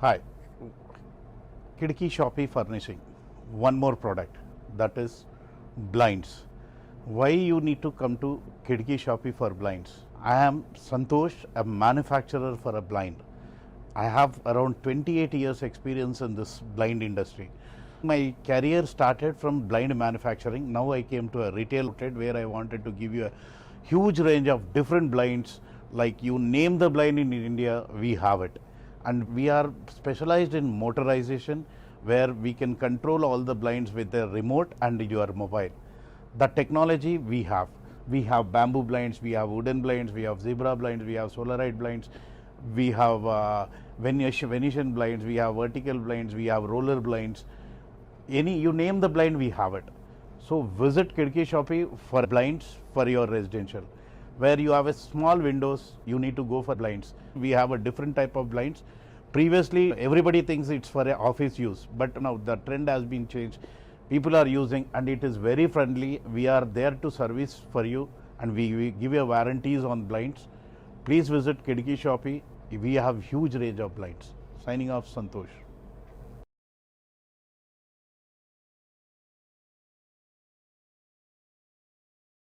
Hi, Khidkee Shoppee Furnishing. One more product, that is blinds. Why you need to come to Khidkee Shoppee for blinds? I am Santhosh, a manufacturer for a blind. I have around 28 years experience in this blind industry. My career started from blind manufacturing. Now I came to a retail outlet where I wanted to give you a huge range of different blinds. Like you name the blind in India, we have it. And we are specialized in motorization, where we can control all the blinds with a remote and your mobile. The technology we have. We have bamboo blinds, we have wooden blinds, we have zebra blinds, we have solarized blinds, we have Venetian blinds, we have vertical blinds, we have roller blinds. You name the blind, we have it. So visit Khidkee Shoppee for blinds for your residential. Where you have a small windows, you need to go for blinds. We have a different type of blinds. Previously, everybody thinks it's for a office use, but now the trend has been changed. People are using, and it is very friendly. We are there to service for you, and we give you warranties on blinds. Please visit Khidkee Shoppee. We have huge range of blinds. Signing off, Santhosh.